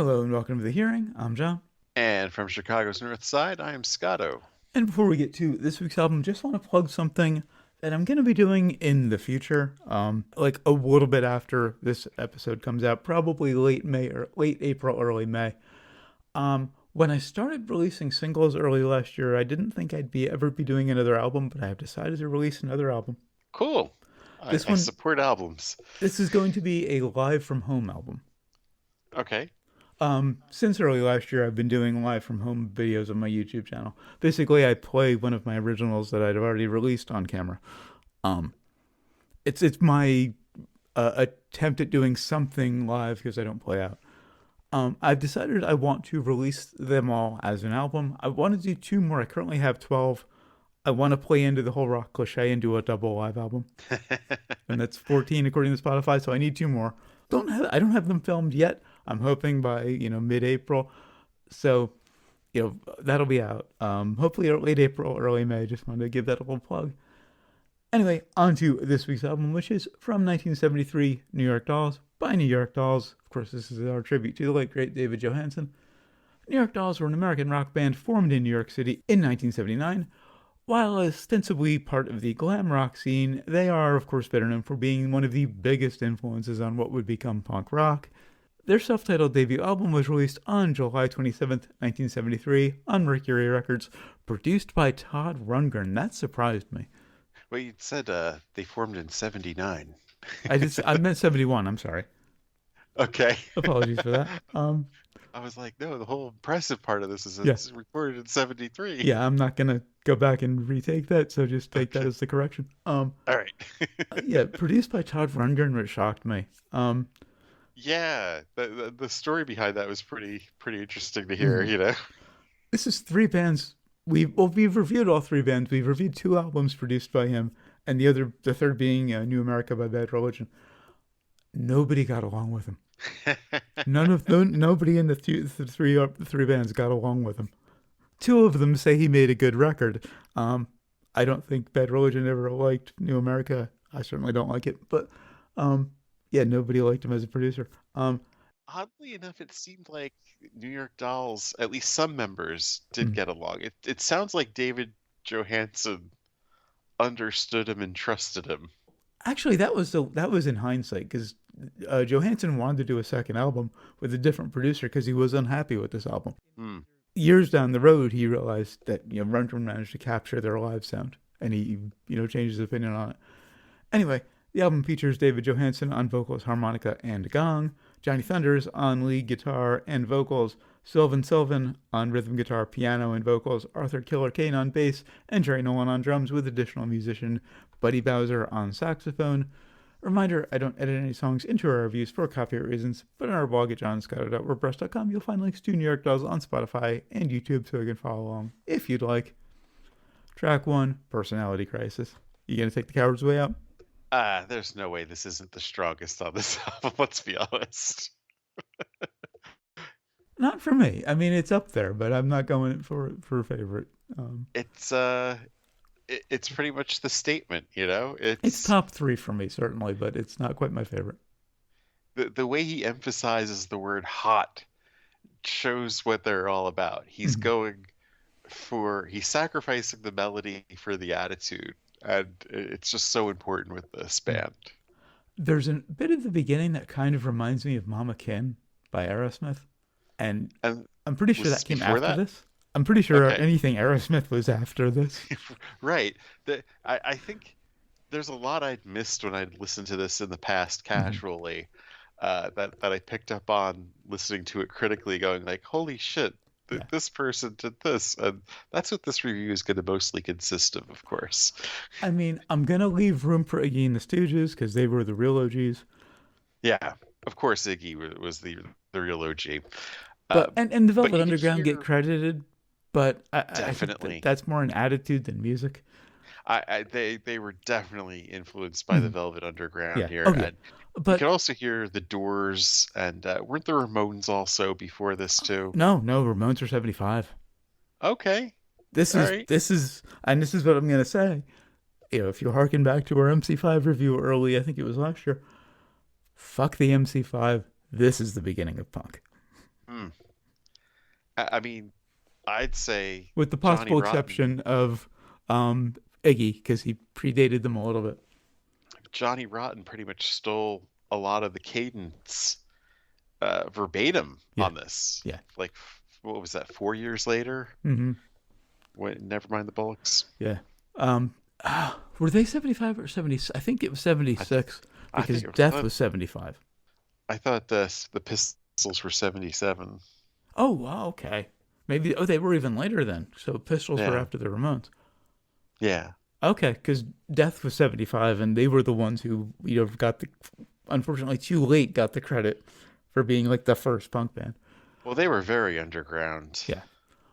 Hello and welcome to The Hearing. I'm John. And from Chicago's North Side, I am Scotto. And before we get to this week's album, just want to plug something that I'm going to be doing in the future. Like a little bit after this episode comes out, probably late May or late April, early May. When I started releasing singles early last year, I didn't think I'd ever be doing another album, but I have decided to release another album. Cool. This I one, support albums. this is going to be a live from home album. Okay. Since early last year, I've been doing live from home videos on my YouTube channel. Basically, I play one of my originals that I'd already released on camera. Um, it's my attempt at doing something live because I don't play out. I've decided I want to release them all as an album. I want to do two more. I currently have 12. I want to play into the whole rock cliche and do a double live album, and that's 14 according to Spotify. So I need two more. I don't have them filmed yet. I'm hoping by mid-April. So that'll be out. Hopefully late April, early May. Just wanted to give that a little plug. Anyway, on to this week's album, which is from 1973, New York Dolls by New York Dolls. Of course, this is our tribute to the late great David Johansen. New York Dolls were an American rock band formed in New York City in 1979. While ostensibly part of the glam rock scene, they are, of course, better known for being one of the biggest influences on what would become punk rock. Their self-titled debut album was released on July 27th, 1973, on Mercury Records, produced by Todd Rundgren. That surprised me. Well, you said they formed in 79. I meant 71, I'm sorry. Okay. Apologies for that. I was like, no, the whole impressive part of this is Yeah. it's recorded in 73. Yeah, I'm not going to go back and retake that, so just take that Okay. as the correction. All right. Yeah, produced by Todd Rundgren, which shocked me. Yeah, the story behind that was pretty interesting to hear, Mhm. This is three bands. We've reviewed all three bands. We've reviewed two albums produced by him, and the third being New America by Bad Religion. Nobody got along with him. Nobody in the three bands got along with him. Two of them say he made a good record. I don't think Bad Religion ever liked New America. I certainly don't like it, but yeah, nobody liked him as a producer. Oddly enough, it seemed like New York Dolls, at least some members, did mm. get along. It sounds like David Johansen understood him and trusted him. Actually, that was in hindsight because Johansson wanted to do a second album with a different producer because he was unhappy with this album. Hmm. Years down the road, he realized that Rundgren managed to capture their live sound, and he changed his opinion on it. Anyway, the album features David Johansen on vocals, harmonica, and gong, Johnny Thunders on lead guitar and vocals, Sylvan on rhythm guitar, piano, and vocals, Arthur Killer Kane on bass, and Jerry Nolan on drums with additional musician Buddy Bowser on saxophone. Reminder, I don't edit any songs into our reviews for copyright reasons, but on our blog at johnscotto.wordpress.com you'll find links to New York Dolls on Spotify and YouTube so you can follow along if you'd like. Track 1, Personality Crisis. You gonna take the coward's way out? There's no way this isn't the strongest on this album, let's be honest. Not for me. I mean, it's up there, but I'm not going for a favorite. It's it's pretty much the statement, you know? It's It's top three for me, certainly, but it's not quite my favorite. the way he emphasizes the word hot shows what they're all about. Mhm. He's sacrificing the melody for the attitude, and it's just so important with this band. There's a bit at the beginning that kind of reminds me of Mama Kin by Aerosmith, and And I'm pretty sure was this that came before after that? this. I'm pretty sure Okay. anything Aerosmith was after this. Right. I think there's a lot I'd missed when I'd listened to this in the past Mhm. casually, that I picked up on listening to it critically, going like, "Holy shit, Yeah. this person did this," and that's what this review is going to mostly consist of course. I mean, I'm gonna leave room for Iggy and the Stooges because they were the real OGs. Yeah, of course, Iggy was the real OG, uh, But and the but Velvet you could Underground get hear credited, but I think that definitely. that's more an attitude than music. They were definitely influenced by the Mhm. Velvet Underground Yeah. here, Oh yeah. and you But could also hear the Doors, and weren't the Ramones also before this too? no, Ramones are 75. Okay, This all is right. this is and this is what I'm gonna say. If you harken back to our MC5 review early, I think it was last year. Fuck the MC5. This is the beginning of punk. Hmm. I mean, I'd say with the Johnny possible Rotten. exception of Iggy, because he predated them a little bit. Johnny Rotten pretty much stole a lot of the cadence verbatim Yeah, on this. yeah. Like, what was that? 4 years later, Mm-hmm. when Never Mind the Bollocks. Yeah. Were they 75 or 70? I think it was I th 76 I because think it was. Death was 75. I thought the Pistols were 77. Oh, wow, okay. Maybe, oh, they were even later then. So Pistols were Yeah, after the Ramones. yeah. Okay, because Death was 75 and they were the ones who, got the, unfortunately, too late got the credit for being like the first punk band. Well, they were very underground, Yeah.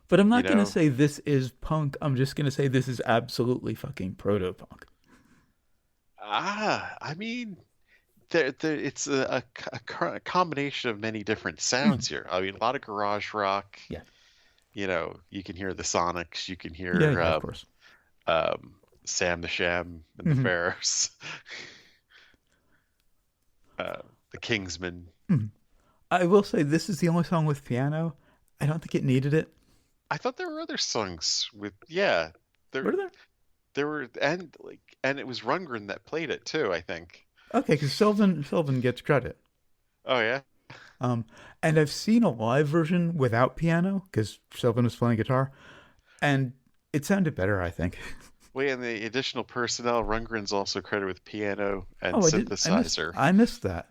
But I'm you not going to know. say this is punk. I'm just going to say this is absolutely fucking proto punk. I mean, it's a combination of many different Mhm. sounds here. I mean, a lot of garage rock. Yeah. You can hear the Sonics, you can Yeah, hear yeah, of course. Sam the Sham and the Hmm. Pharaohs, uh, the Kingsmen. Hmm. I will say this is the only song with piano. I don't think it needed it. I thought there were other songs with, yeah, there Were there? there were, and it was Rundgren that played it too, I think. Okay, because Sylvan gets credit. Oh yeah. Um, and I've seen a live version without piano because Sylvan was playing guitar, and it sounded better, I think. Wait, and the additional personnel, Rundgren's also credited with piano and Oh, I did. synthesizer. I missed that.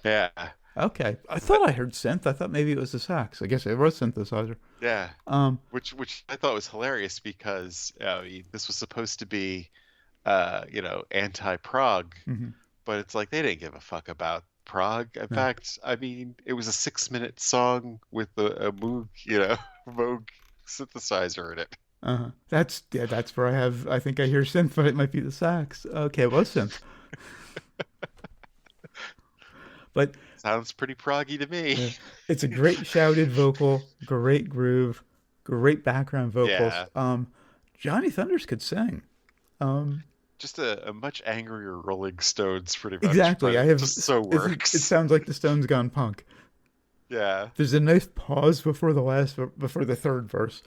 Yeah, Okay, I but thought I heard synth. I thought maybe it was the sax. I guess it was synthesizer. yeah, Um, which I thought was hilarious because this was supposed to be anti-prog, mhm. but it's like they didn't give a fuck about Prague. In No. fact, I mean, it was a 6-minute song with a Moog, Moog synthesizer in it. That's yeah. That's where I have. I think I hear synth, but it might be the sax. Okay, it was synth, but Sounds pretty proggy to me. yeah, it's a great shouted vocal, great groove, great background vocals. Yeah, Johnny Thunders could sing. Um, just a much angrier Rolling Stones, pretty much, but exactly. I it have. just so It works. sounds like the Stones gone punk. Yeah, There's a nice pause before the third verse,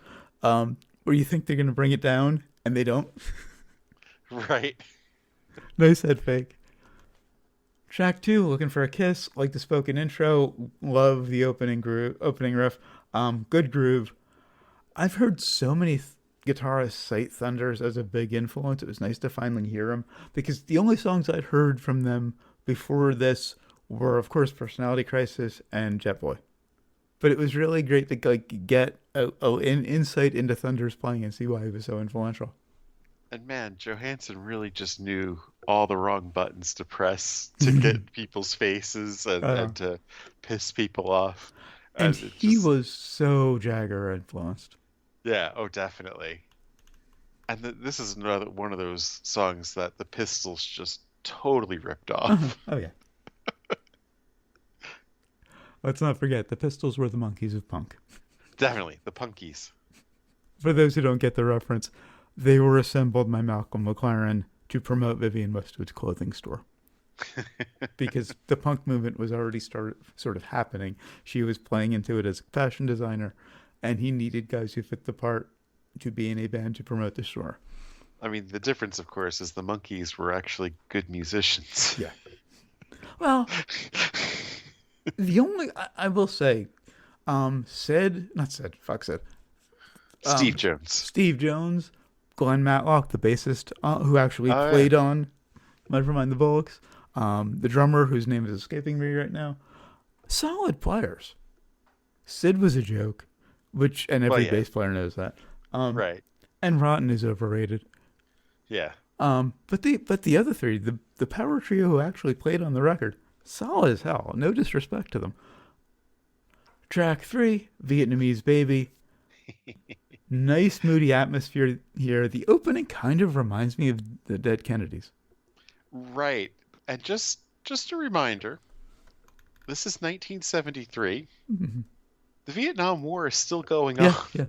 where you think they're gonna bring it down and they don't. right. Nice head fake. Track two, looking for a kiss, like the spoken intro. Love the opening riff. Good groove. I've heard so many guitarists cite Thunders as a big influence. It was nice to finally hear them because the only songs I'd heard from them before this were, of course, Personality Crisis and Jet Boy. But it was really great to like get an insight into Thunder's playing and see why he was so influential. And man, Johansson really just knew all the wrong buttons to press to get people's faces uh, and to piss people off. and And it he just, was so Jagger influenced. yeah, oh, definitely. And this is another one of those songs that the Pistols just totally ripped Uh-huh. off. Oh yeah. Let's not forget the Pistols were the monkeys of punk. Definitely, the Punkies. For those who don't get the reference, they were assembled by Malcolm McLaren to promote Vivienne Westwood's clothing store because the punk movement was already sort of happening. She was playing into it as a fashion designer, and he needed guys who fit the part to be in a band to promote the store. I mean, the difference, of course, is the Monkees were actually good musicians. Yeah. Well, the only I will say, Sid, Steve Jones. Steve Jones, Glenn Matlock, the bassist, who actually Oh yeah. played on Nevermind the Bullocks, the drummer whose name is escaping me right now, solid players. Sid was a joke, and Well, every yeah. bass player knows that. Right. And Rotten is overrated. Yeah. But the other three, the power trio who actually played on the record, solid as hell. No disrespect to them. Track three, Vietnamese Baby. Nice moody atmosphere here. The opening kind of reminds me of the Dead Kennedys. Right. And just a reminder, this is 1973. Mhm. The Vietnam War is still going on. Yeah, yeah.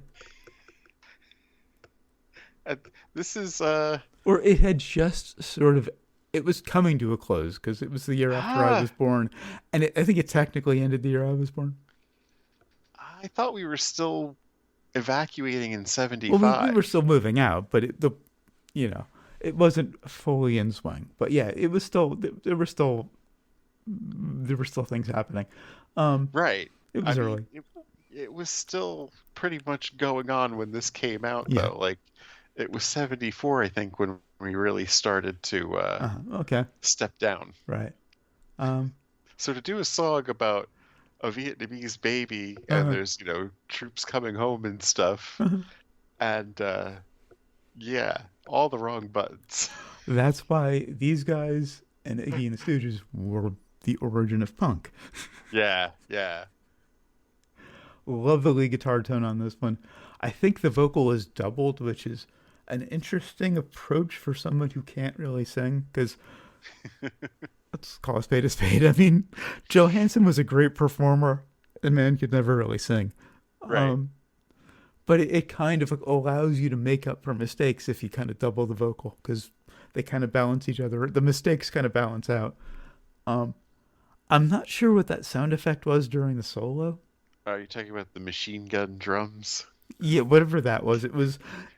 And this is Or it had just sort of, it was coming to a close because it was the year after I ah was born, and I think it technically ended the year I was born. I thought we were still evacuating in Well, we 75. were still moving out, but you know, it wasn't fully in swing. But yeah, it was still there were still things happening. Um, Right. it I was mean, early. it was still pretty much going on when this came out, Yeah. though. Like, it was 74, I think, when we really started to Okay. step down. Right. Um. So to do a song about a Vietnamese baby and Uh, there's, troops coming home and stuff, uh, and yeah, all the wrong buttons. that's why these guys and Iggy and the Stooges were the origin of punk. Yeah, yeah. Love the lead guitar tone on this one. I think the vocal is doubled, which is an interesting approach for someone who can't really sing. Because let's call a spade a spade. I mean, Johansen was a great performer. The man could never really sing. Right. Um, but it kind of allows you to make up for mistakes if you kind of double the vocal because they kind of balance each other. The mistakes kind of balance out. Um, I'm not sure what that sound effect was during the solo. Are you talking about the machine gun drums? Yeah, whatever that was,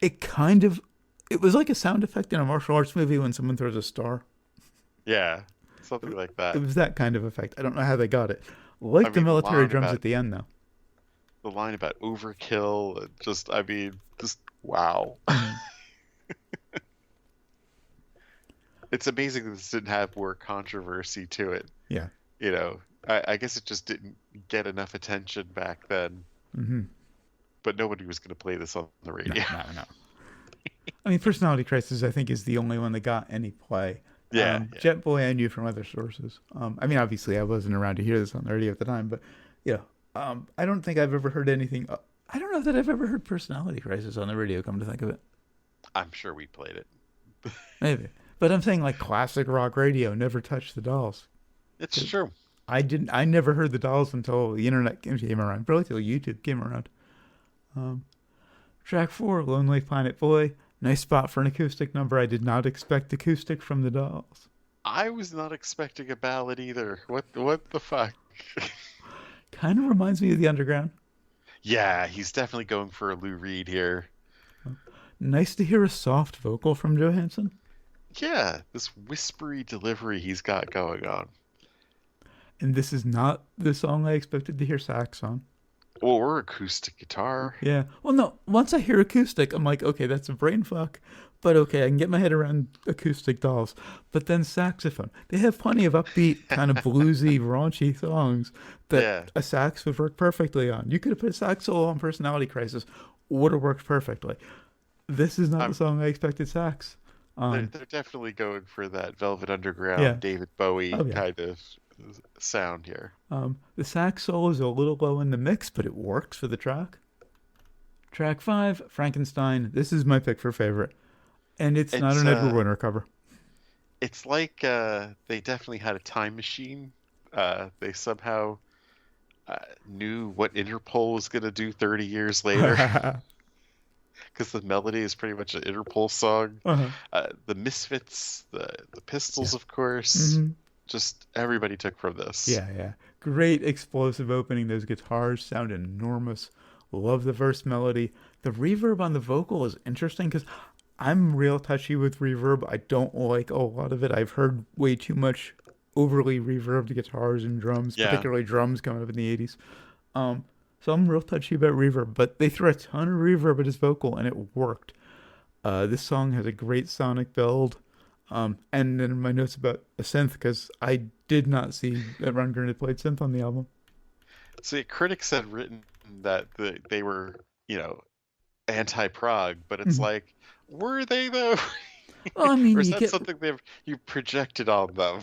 it kind of, it was like a sound effect in a martial arts movie when someone throws a star. Yeah, something like It that. was that kind of effect. I don't know how they got it. I Like the mean, military drums at the end, though. the line about overkill, and I mean, just wow. Hmm. It's amazing that this didn't have more controversy to it. Yeah. I guess it just didn't get enough attention back then, Hmm. but nobody was going to play this on the No, radio. no, no. I mean, Personality Crisis, I think, is the only one that got any play. Yeah, yeah. Jet Boy, I knew from other sources. I mean, obviously, I wasn't around to hear this on the radio at the time, but yeah, I don't think I've ever heard anything. I don't know that I've ever heard Personality Crisis on the radio. Come to think of it, I'm sure we played it. maybe. But I'm saying like classic rock radio never touched the Dolls. It's true. I didn't. I never heard the Dolls until the internet came around. Probably till YouTube came around. Um, Track 4, Lonely Planet Boy. Nice spot for an acoustic number. I did not expect acoustic from the Dolls. I was not expecting a ballad either. What the fuck? Kind of reminds me of the Underground. Yeah, he's definitely going for a Lou Reed here. Nice to hear a soft vocal from Johansson. Yeah, this whispery delivery he's got going on. And this is not the song I expected to hear sax on. Or acoustic guitar. Yeah. Well, no. Once I hear acoustic, I'm like, okay, that's a brain fuck. But okay, I can get my head around acoustic Dolls. But then saxophone. They have plenty of upbeat, kind of bluesy, raunchy songs that Yeah, a sax would work perfectly on. You could have put a sax solo on Personality Crisis. Would have worked perfectly. This is not the I'm, song I expected sax they're on. they're definitely going for that Velvet Yeah. Underground, David Bowie Oh, yeah. kind of sound here. The sax solo is a little low in the mix, but it works for the track. Track 5, Frankenstein. This is my pick for favorite. And it's not It's an Edward Winter cover. it's like they definitely had a time machine. They somehow knew what Interpol was gonna do 30 years later, Uh-huh. because the melody is pretty much an Interpol song. The Misfits, the Pistols, Yeah. of course. Hmm. Just everybody took from this. Yeah, yeah. Great explosive opening. Those guitars sound enormous. Love the verse melody. The reverb on the vocal is interesting because I'm real touchy with reverb. I don't like a lot of it. I've heard way too much overly reverbed guitars and drums, Yeah. particularly drums coming up in the 80s. So I'm real touchy about reverb, but they threw a ton of reverb at his vocal and it worked. This song has a great sonic build. And then my notes about a synth because I did not see that Rundgren had played synth on the album. See, critics had written that they were, anti-prog, but it's Mhm. like, were they though? Well, I mean, Or is that something you projected on them?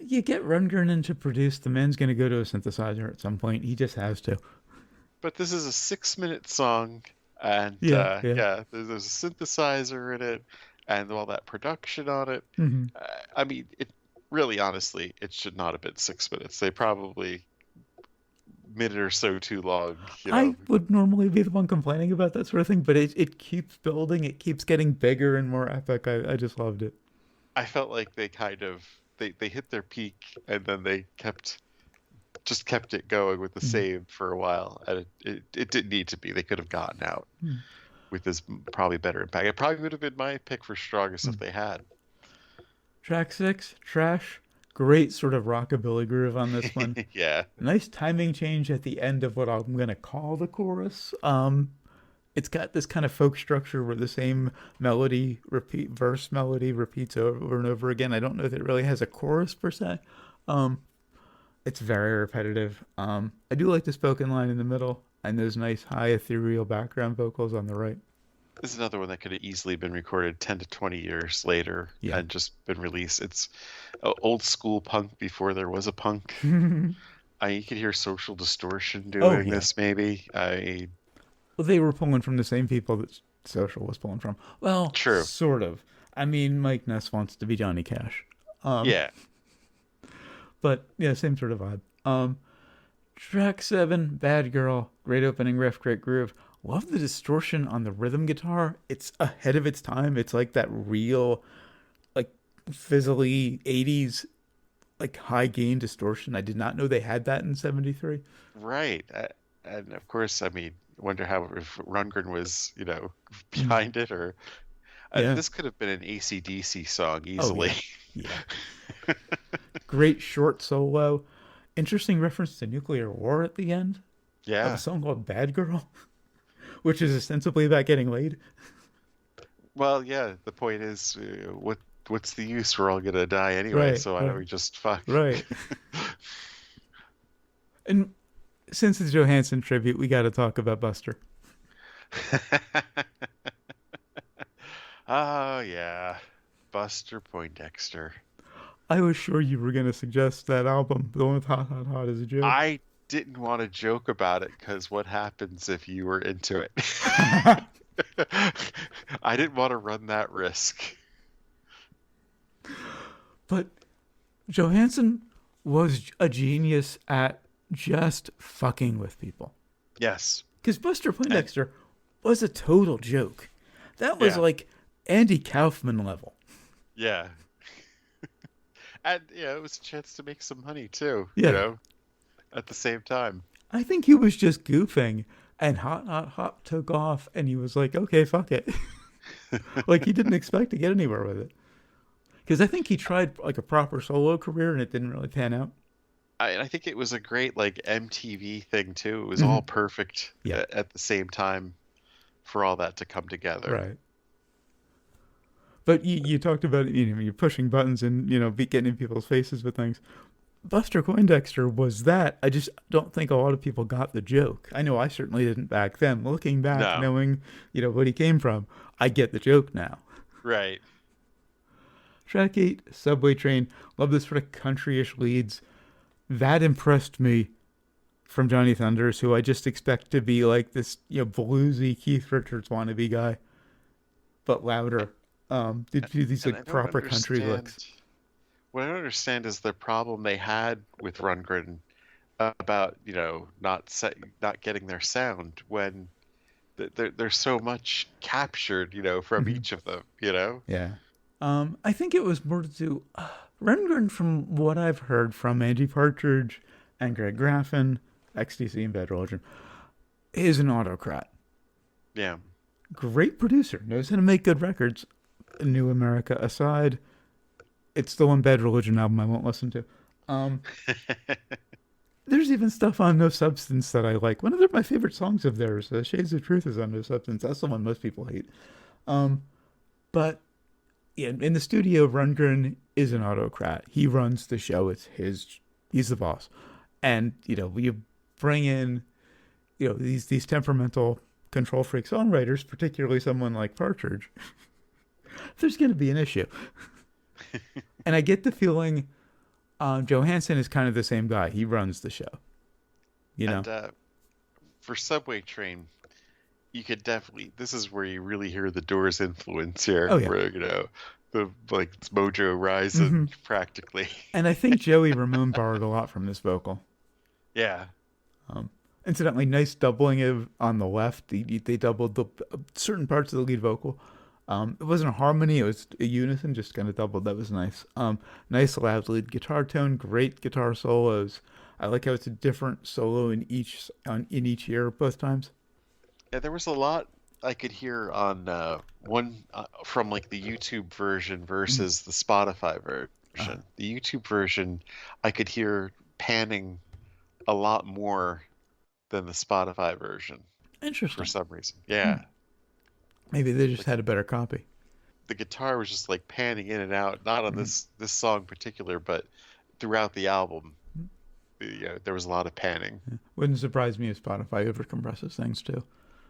you get Rundgren to produce. The man's going to go to a synthesizer at some point. He just has to. But this is a 6-minute song, and Yeah, yeah. yeah, there's a synthesizer in it, and all that production on it. Hmm. I mean, it really, honestly, it should not have been 6 minutes. They probably minute or so too long. I would normally be the one complaining about that sort of thing, but it keeps building. It keeps getting bigger and more epic. I just loved it. I felt like they kind of they hit their peak, and then they kept just kept it going with the Mm. same for a while, and it didn't need to be. They could have gotten out Mm. with this probably better impact. It probably would have been my pick for strongest if Mm. they had. Track 6, Trash. Great sort of rockabilly groove on this one. Yeah. Nice timing change at the end of what I'm gonna call the chorus. It's got this kind of folk structure where the same verse melody repeats over and over again. I don't know that it really has a chorus per se. Um, it's very repetitive. I do like the spoken line in the middle and those nice high ethereal background vocals on the right. This is another one that could have easily been recorded 10 to 20 years later Yeah. and just been released. It's old school punk before there was a punk. You could hear Social Distortion Oh doing yeah. this, maybe. Well, they were pulling from the same people that Social was pulling from. Well, True. sort of. I mean, Mike Ness wants to be Johnny Cash. Um, Yeah. but yeah, same sort of vibe. Track 7, Bad Girl. Great opening riff, great groove. Love the distortion on the rhythm guitar. It's ahead of its time. It's like that real, like, fizzly 80s, like, high gain distortion. I did not know they had that in 73. Right. And of course, I mean, wonder how if Rundgren was, Mm. behind it or Yeah. this could have been an AC/DC song Oh, easily. yeah. Yeah. Great short solo. Interesting reference to nuclear war at the end of a Yeah. song called Bad Girl, which is ostensibly about getting laid. Well, yeah, the point is, what's the use? We're all gonna die anyway, Right, so why don't right, we just fuck? right. And since it's Johansen tribute, we got to talk about Buster. Oh yeah, Buster Poindexter. I was sure you were going to suggest that album, the one with Hot Hot Hot, as a joke. I didn't want to joke about it because what happens if you were into it? I didn't want to run that risk. But Johansen was a genius at just fucking with people. Yes. Because Buster And Poindexter was a total joke. That was yeah, like Andy Kaufman level. yeah. And it was a chance to make some money too, Yeah. at the same time. I think he was just goofing, and Hot Hot Hot took off, and he was like, okay, fuck it. Like, he didn't expect to get anywhere with it. Because I think he tried like a proper solo career, and it didn't really pan out. I think it was a great like MTV thing too. It was Hmm. all perfect Yeah. at the same time for all that to come together. Right. But you talked about, you're pushing buttons and, getting in people's faces with things. Buster Poindexter was that. I just don't think a lot of people got the joke. I know I certainly didn't back then. Looking back, No, knowing, what he came from, I get the joke now. right. Track 8, Subway Train. Love this sort of countryish leads. That impressed me from Johnny Thunders, who I just expect to be like this, bluesy Keith Richards wannabe guy, but louder. Did do these And I like don't proper country understand. licks. What I don't understand is the problem they had with Rundgren about not getting their sound when there's so much captured from Hmm. each of them. Yeah. I think it was more to do. Rundgren, from what I've heard from Angie Partridge and Greg Graffin, XTC and Bad Religion, is an autocrat. Yeah. Great producer, knows how to make good records. New America aside, it's the one Bad Religion album I won't listen to. Um, there's even stuff on No Substance that I like. One of my favorite songs of theirs, Shades of Truth, is on No Substance. That's the one most people hate. Um, but yeah, in the studio, Rundgren is an autocrat. He runs the show. He's the boss. And, you bring in, these temperamental control freak songwriters, particularly someone like Partridge, there's going to be an issue. And I get the feeling Johansen is kind of the same guy. He runs the show, you know? And for Subway Train, you could definitely. This is where you really hear the Doors influence here, Oh, yeah. where the like it's Mojo Hmm. rising practically. And I think Joey Ramone borrowed a lot from this vocal. Yeah. Um, incidentally, nice doubling on the left. They doubled the certain parts of the lead vocal. It wasn't a harmony; it was a unison, just kind of doubled. That was nice. Nice loud lead guitar tone, great guitar solos. I like how it's a different solo in each year both times. Yeah, there was a lot I could hear on one from like the YouTube version Mm. versus the Spotify Uh, version. The YouTube version, I could hear panning a lot more than the Spotify version for Interesting. some reason. Hmm. Yeah, Maybe they just like had a better copy. the guitar was just like panning in and out, not on Mhm. this song in particular, but throughout the album. There was a lot of panning. Wouldn't surprise me if Spotify overcompresses things too.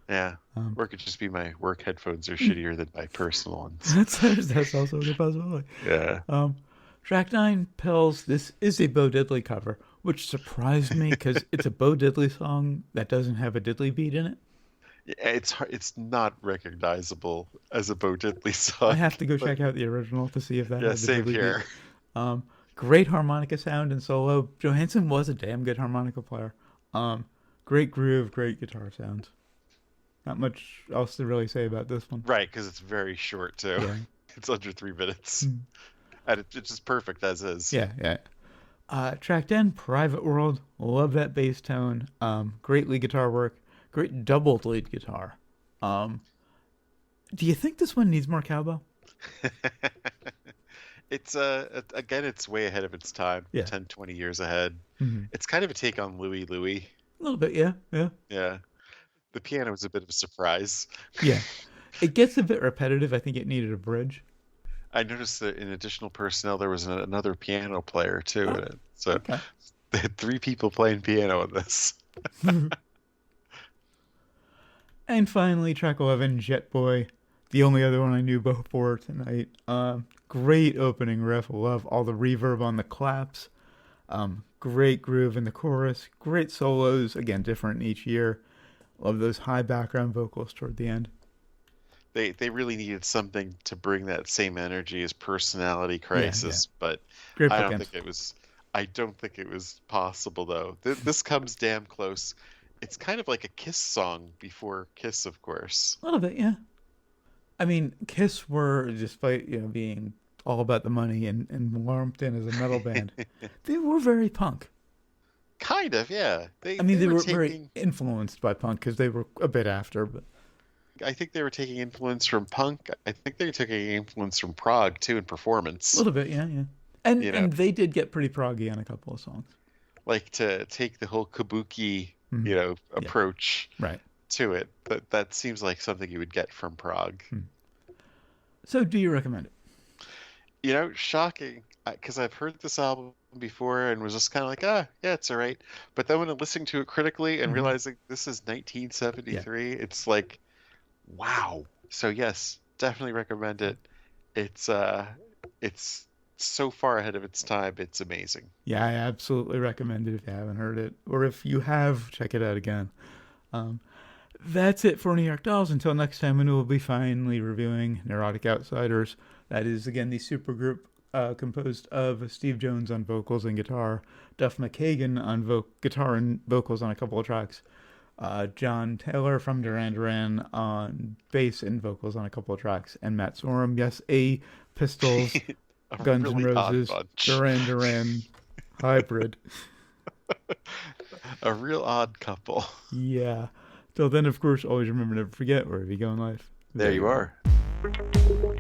Yeah, Um, or it could just be my work headphones are mm, shittier than my personal ones. that's also a good possibility. Yeah. Um, Track 9, Pills. This is a Bo Diddley cover, which surprised me because it's a Bo Diddley song that doesn't have a Diddley beat in it. Yeah, it's not recognizable as a Bo Diddley I song, have to go but check out the original to see if that yeah, had the same Diddley beat. here. Um, Great harmonica sound and solo. Johansen was a damn good harmonica player. Um, Great groove, great guitar sounds. Not much else to really say about this one. Right, because it's very short too. Yeah. It's under 3 minutes, Mm. and it's just perfect as is. Yeah, yeah. Track 10, Private World. Love that bass tone. Great lead guitar work. Great double lead guitar. Um, do you think this one needs more cowbell? It's again, it's way ahead of its time, Yeah. 10, 20 years ahead. Mm-hmm. It's kind of a take on Louie Louie. A little bit, yeah, yeah. Yeah, the piano was a bit of a surprise. Yeah. It gets a bit repetitive. I think it needed a bridge. I noticed that in additional personnel, there was another piano player too in Oh, it. So okay. they had three people playing piano in this. And finally, track 11, Jet Boy. The only other one I knew before tonight. Great opening riff. Love all the reverb on the claps. Great groove in the chorus. Great solos. Again, different each year. Love those high background vocals toward the end. They really needed something to bring that same energy as Personality Yeah, yeah. Crisis, but Great I don't bookends. think it was. I don't think it was possible though. This comes damn close. It's kind of like a Kiss song before Kiss, of course. A little bit, yeah. I mean, Kiss were, despite being all about the money and lumped in as a metal band, they were very punk. Kind of, yeah. I mean, They they were were very taking. influenced by punk because they were a bit after, but I think they were taking influence from punk. I think they were taking influence from prog too in a performance. little bit, yeah, yeah. And You know, and they did get pretty proggy on a couple of songs. like to take the whole kabuki, Hmm. Yeah, approach right. to it. That seems like something you would get from prog. Hmm. So, do you recommend it? Shocking, because I've heard this album before and was just kind of like, yeah, it's all right. But then when I'm listening to it critically and Hmm. realizing this is Yeah, 1973, it's like, wow. So yes, definitely recommend it. It's so far ahead of its time. It's amazing. yeah, I absolutely recommend it if you haven't heard it, or if you have, check it out again. Um, That's it for New York Dolls. Until next time, when we'll be finally reviewing Neurotic Outsiders. That is, again, the supergroup composed of Steve Jones on vocals and guitar, Duff McKagan on guitar and vocals on a couple of tracks, John Taylor from Duran Duran on bass and vocals on a couple of tracks, and Matt Sorum, yes, a Pistols, A Guns N' really odd Roses, bunch. Duran Duran hybrid. A real odd couple. Yeah. Till then, of course, always remember, never forget, wherever you go in life, There there you you are. are.